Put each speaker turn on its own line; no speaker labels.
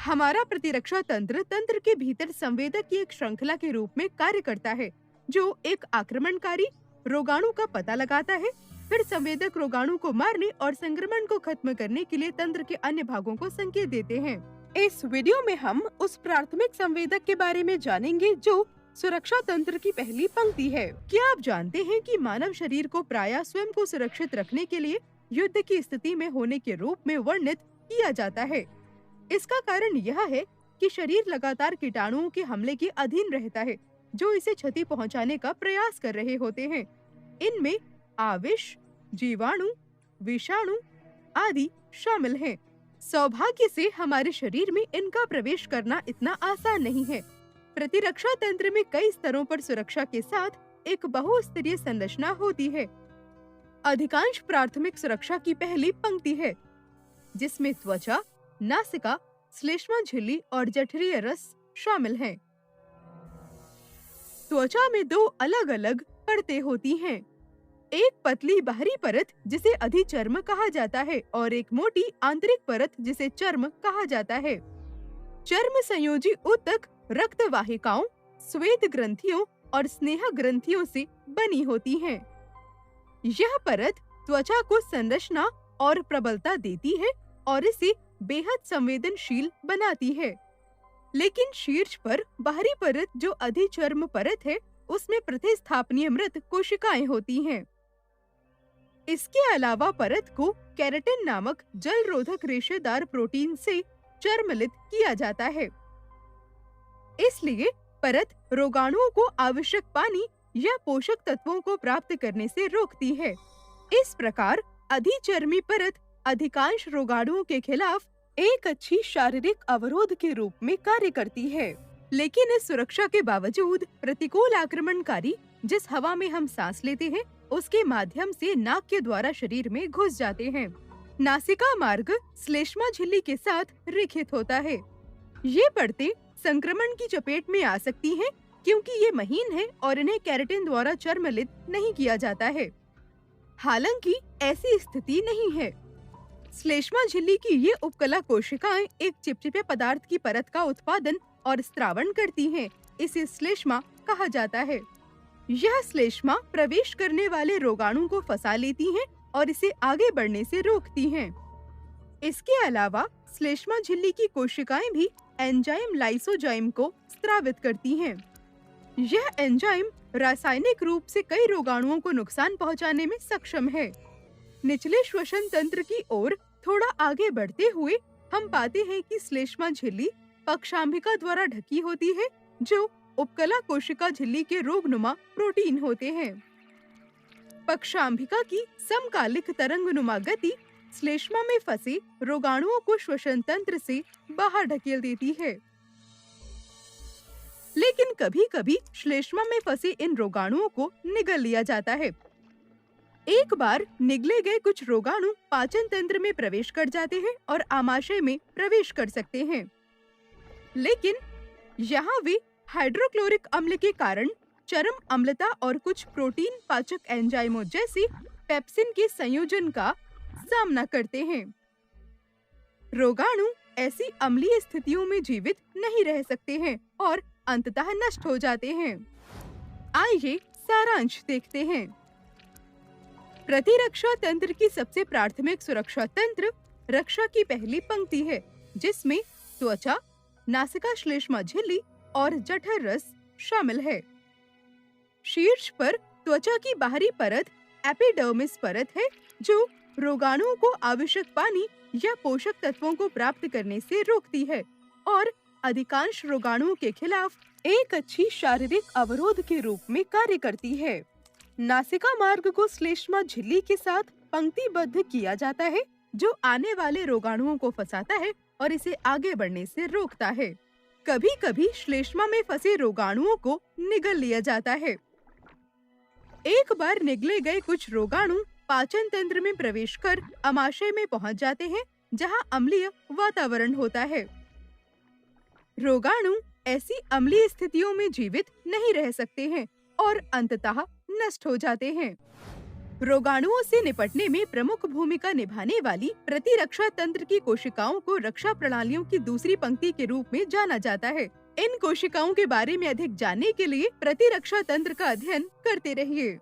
हमारा प्रतिरक्षा तंत्र तंत्र के भीतर संवेदक की एक श्रृंखला के रूप में कार्य करता है, जो एक आक्रमणकारी रोगाणु का पता लगाता है। फिर संवेदक रोगाणु को मारने और संक्रमण को खत्म करने के लिए तंत्र के अन्य भागों को संकेत देते हैं। इस वीडियो में हम उस प्राथमिक संवेदक के बारे में जानेंगे जो सुरक्षा तंत्र की पहली पंक्ति है। क्या आप जानते हैं कि मानव शरीर को प्रायः स्वयं को सुरक्षित रखने के लिए युद्ध की स्थिति में होने के रूप में वर्णित किया जाता है? इसका कारण यह है कि शरीर लगातार कीटाणुओं के हमले के अधीन रहता है, जो इसे क्षति पहुंचाने का प्रयास कर रहे होते हैं। इनमें आविष, जीवाणु, विषाणु आदि शामिल हैं। सौभाग्य से हमारे शरीर में इनका प्रवेश करना इतना आसान नहीं है। प्रतिरक्षा तंत्र में कई स्तरों पर सुरक्षा के साथ एक बहुस्तरीय संरचना होती है। अधिकांश प्राथमिक सुरक्षा की पहली पंक्ति है, जिसमें त्वचा, नासिका, श्लेष्मा झिल्ली और जठरीय रस शामिल हैं। त्वचा में दो अलग-अलग परतें होती हैं। एक पतली बाहरी परत जिसे अधिचर्म कहा जाता है और एक मोटी आंतरिक परत जिसे चर्म कहा जाता है। चर्म संयोजी ऊतक रक्त वाहिकाओं, श्वेत ग्रंथियों और स्नेह ग्रंथियों से बनी होती हैं। यह परत त्वचा को संरचना और प्रबलता देती है और इसे बेहद संवेदनशील बनाती है। लेकिन शीर्ष पर बाहरी परत जो अधिचर्म परत है, उसमें प्रतिस्थापनीय मृत कोशिकाएं होती हैं। इसके अलावा परत को केराटिन नामक जल रोधक रेशेदार प्रोटीन से चर्मलित किया जाता है। इसलिए परत रोगाणुओं को आवश्यक पानी या पोषक तत्वों को प्राप्त करने से रोकती है। इस प्रकार अधिचर्मी परत अधिकांश रोगाणुओं के खिलाफ एक अच्छी शारीरिक अवरोध के रूप में कार्य करती है। लेकिन इस सुरक्षा के बावजूद प्रतिकूल आक्रमणकारी जिस हवा में हम सांस लेते हैं, उसके माध्यम से नाक के द्वारा शरीर में घुस जाते हैं। नासिका मार्ग श्लेष्मा झिल्ली के साथ रेखित होता है। ये परतें संक्रमण की चपेट में आ सकती हैं, क्योंकि ये महीन है और इन्हें केराटिन द्वारा चर्मलित नहीं किया जाता है। हालांकि ऐसी स्थिति नहीं है। श्लेष्मा झिल्ली की ये उपकला कोशिकाएं एक चिपचिपे पदार्थ की परत का उत्पादन और स्त्रावण करती हैं। इसे श्लेष्मा कहा जाता है। यह श्लेष्मा प्रवेश करने वाले रोगाणु को फंसा लेती हैं और इसे आगे बढ़ने से रोकती हैं। इसके अलावा श्लेष्मा झिल्ली की कोशिकाएं भी एंजाइम लाइसोजाइम को स्त्रावित करती हैं। यह एंजाइम रासायनिक रूप से कई रोगाणुओं को नुकसान पहुंचाने में सक्षम है। निचले श्वसन तंत्र की ओर थोड़ा आगे बढ़ते हुए हम पाते हैं कि श्लेष्मा झिल्ली पक्षांभिका द्वारा ढकी होती है, जो उपकला कोशिका झिल्ली के रोगनुमा प्रोटीन होते हैं। पक्षांभिका की समकालिक तरंगनुमा गति श्लेष्मा में फंसे रोगाणुओं को श्वसन तंत्र से बाहर ढकेल देती है। लेकिन कभी-कभी श्लेष्मा में फंसे इन रोगाणुओं को निगल लिया जाता है। एक बार निगले गए कुछ रोगाणु पाचन तंत्र में प्रवेश कर जाते हैं और आमाशय में प्रवेश कर सकते हैं। लेकिन यहाँ वे हाइड्रोक्लोरिक अम्ल के कारण चरम अम्लता और कुछ प्रोटीन पाचक एंजाइमों जैसे पेप्सिन के संयोजन का सामना करते हैं। रोगाणु ऐसी अम्लीय स्थितियों में जीवित नहीं रह सकते हैं और अंततः नष्ट हो जाते हैं। आइए सारांश देखते हैं। प्रतिरक्षा तंत्र की सबसे प्राथमिक सुरक्षा तंत्र रक्षा की पहली पंक्ति है, जिसमें त्वचा, नासिका श्लेष्मा झिल्ली और जठर रस शामिल है। शीर्ष पर त्वचा की बाहरी परत एपिडर्मिस परत है, जो रोगाणुओं को आवश्यक पानी या पोषक तत्वों को प्राप्त करने से रोकती है और अधिकांश रोगाणुओं के खिलाफ एक अच्छी शारीरिक अवरोध के रूप में कार्य करती है। नासिका मार्ग को श्लेष्मा झिल्ली के साथ पंक्तिबद्ध किया जाता है, जो आने वाले रोगाणुओं को फंसाता है और इसे आगे बढ़ने से रोकता है। कभी-कभी श्लेष्मा में फंसे रोगाणुओं को निगल लिया जाता है। एक बार निगले गए कुछ रोगाणु पाचन तंत्र में प्रवेश कर अमाशय में पहुंच जाते हैं, जहां अम्लीय वातावरण होता है। रोगाणु ऐसी अम्लीय स्थितियों में जीवित नहीं रह सकते हैं और अंततः नष्ट हो जाते हैं। रोगाणुओं से निपटने में प्रमुख भूमिका निभाने वाली प्रतिरक्षा तंत्र की कोशिकाओं को रक्षा प्रणालियों की दूसरी पंक्ति के रूप में जाना जाता है। इन कोशिकाओं के बारे में अधिक जानने के लिए प्रतिरक्षा तंत्र का अध्ययन करते रहिए।